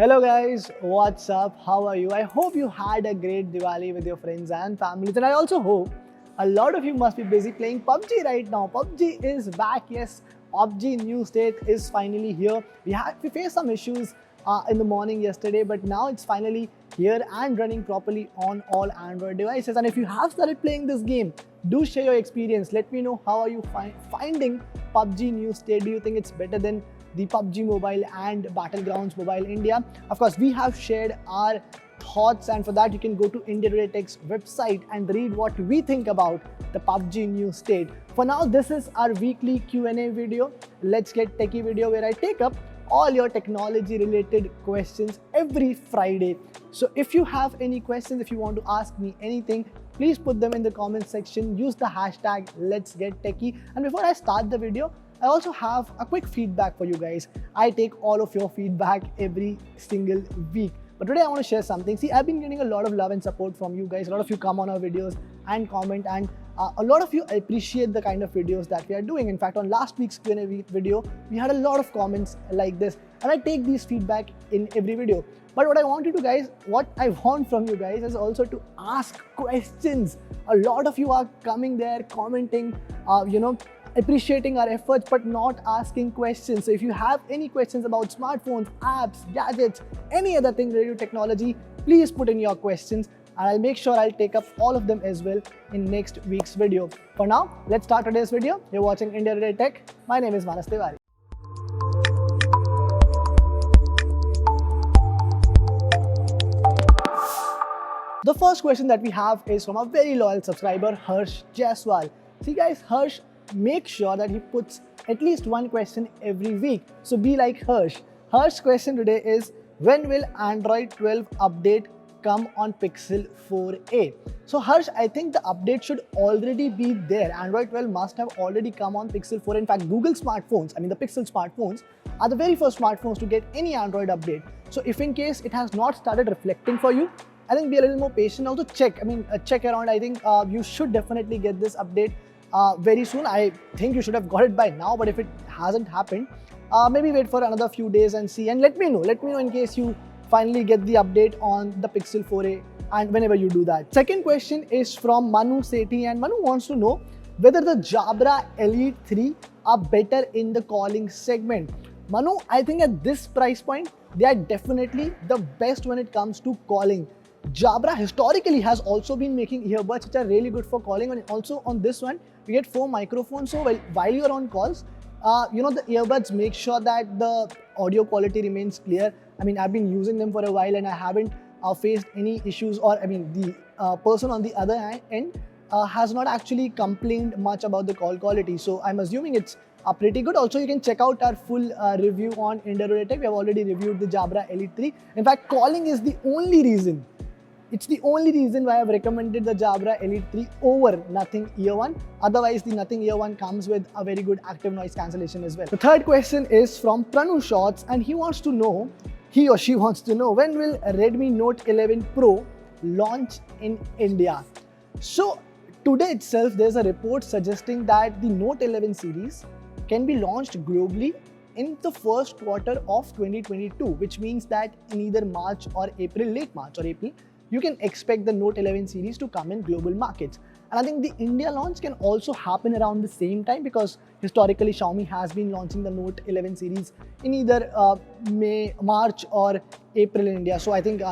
Hello guys, what's up? How are you? I hope you had a great Diwali with your friends and families, and I also hope a lot of you must be busy playing PUBG right now. PUBG is back, yes. PUBG new state is finally here. We faced some issues in the morning yesterday, but now it's finally here and running properly on all Android devices. And if you have started playing this game, do share your experience. Let me know how are you finding PUBG new state. Do you think it's better than the PUBG Mobile and Battlegrounds Mobile India? Of course, we have shared our thoughts, and for that you can go to India Today Tech's website and read what we think about the PUBG new state. For now, this is our weekly Q&A video. Let's Get Techie video where I take up all your technology related questions every Friday. So if you have any questions, if you want to ask me anything, please put them in the comment section. Use the hashtag Let's Get Techie. And before I start the video, I also have a quick feedback for you guys. I take all of your feedback every single week. But today I want to share something. See, I've been getting a lot of love and support from you guys. A lot of you come on our videos and comment, and a lot of you appreciate the kind of videos that we are doing. In fact, on last week's Q&A video, we had a lot of comments like this, and I take these feedback in every video. But what I want from you guys is also to ask questions. A lot of you are coming there, commenting, appreciating our efforts, but not asking questions. So if you have any questions about smartphones, apps, gadgets, any other thing related to technology, please put in your questions, and I'll make sure I'll take up all of them as well in next week's video. For now, let's start today's video. You're watching India Today Tech. My name is Manas Tiwari. The first question that we have is from a very loyal subscriber, Harsh Jaiswal. See guys, Harsh make sure that he puts at least one question every week. So be like Harsh. Harsh's question today is, when will Android 12 update come on Pixel 4a? So Harsh, I think the update should already be there. Android 12 must have already come on Pixel 4. In fact, Google smartphones, the Pixel smartphones, are the very first smartphones to get any Android update. So if in case it has not started reflecting for you, I think be a little more patient. Also check around. I think you should definitely get this update very soon. I think you should have got it by now, but if it hasn't happened, maybe wait for another few days and see, and let me know in case you finally get the update on the Pixel 4a, and whenever you do that. Second question is from Manu Sethi, and Manu wants to know whether the Jabra Elite 3 are better in the calling segment. Manu, I think at this price point, they are definitely the best when it comes to calling. Jabra historically has also been making earbuds which are really good for calling, and also on this one we get 4 microphones, so while you're on calls, the earbuds make sure that the audio quality remains clear. I've been using them for a while and I haven't faced any issues, or the person on the other end has not actually complained much about the call quality, so I'm assuming it's pretty good. Also, you can check out our full review on India Today Tech. We have already reviewed the Jabra Elite 3. In fact, calling is the only reason. It's the only reason why I've recommended the Jabra Elite 3 over Nothing Ear 1. Otherwise, the Nothing Ear 1 comes with a very good active noise cancellation as well. The third question is from Pranu Shots, and he or she wants to know, when will Redmi Note 11 Pro launch in India? So today itself, there's a report suggesting that the Note 11 series can be launched globally in the first quarter of 2022, which means that in either March or April, late March or April, you can expect the Note 11 series to come in global markets. And I think the India launch can also happen around the same time, because historically Xiaomi has been launching the Note 11 series in either March or April in India. So I think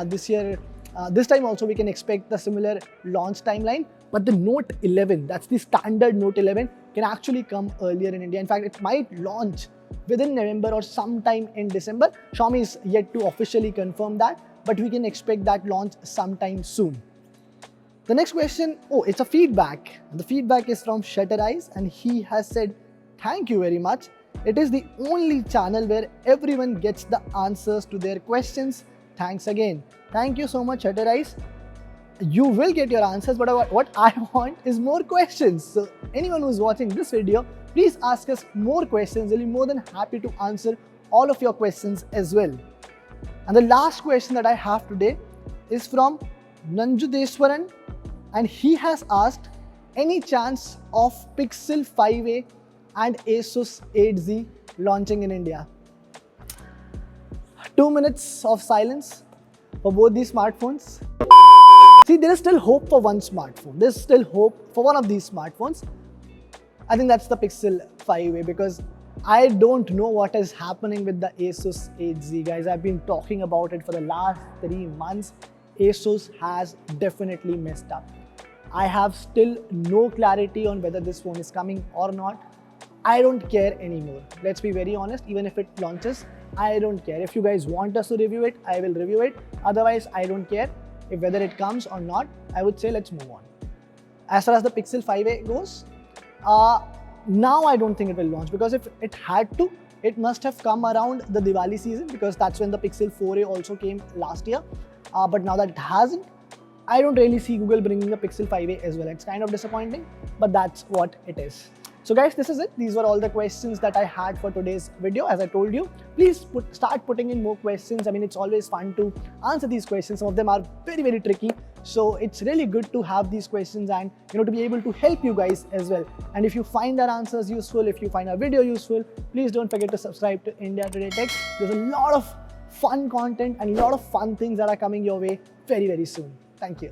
this time also we can expect the similar launch timeline. But the Note 11, that's the standard Note 11, can actually come earlier in India. In fact, it might launch within November or sometime in December. Xiaomi is yet to officially confirm that, but we can expect that launch sometime soon. The next question, it's a feedback. The feedback is from Shutter Eyes, and he has said, thank you very much. It is the only channel where everyone gets the answers to their questions. Thanks again. Thank you so much, Shutter Eyes. You will get your answers, but what I want is more questions. So anyone who's watching this video, please ask us more questions. We'll be more than happy to answer all of your questions as well. And the last question that I have today is from Nanjudeswaran, and he has asked, any chance of Pixel 5a and Asus 8Z launching in India? 2 minutes of silence for both these smartphones. See, there is still hope for one smartphone. There's still hope for one of these smartphones. I think that's the Pixel 5a, because I don't know what is happening with the Asus 8Z, guys. I've been talking about it for the last 3 months. Asus has definitely messed up. I have still no clarity on whether this phone is coming or not. I don't care anymore. Let's be very honest, even if it launches, I don't care. If you guys want us to review it, I will review it. Otherwise, I don't care if whether it comes or not. I would say let's move on. As far as the Pixel 5a goes, now I don't think it will launch, because if it had to, it must have come around the Diwali season, because that's when the Pixel 4a also came last year. But now that it hasn't, I don't really see Google bringing the Pixel 5a as well. It's kind of disappointing, but that's what it is. So guys, this is it. These were all the questions that I had for today's video. As I told you, please start putting in more questions. I mean, it's always fun to answer these questions. Some of them are very, very tricky. So it's really good to have these questions and to be able to help you guys as well. And if you find our answers useful, if you find our video useful, please don't forget to subscribe to India Today Tech. There's a lot of fun content and a lot of fun things that are coming your way very, very soon. Thank you.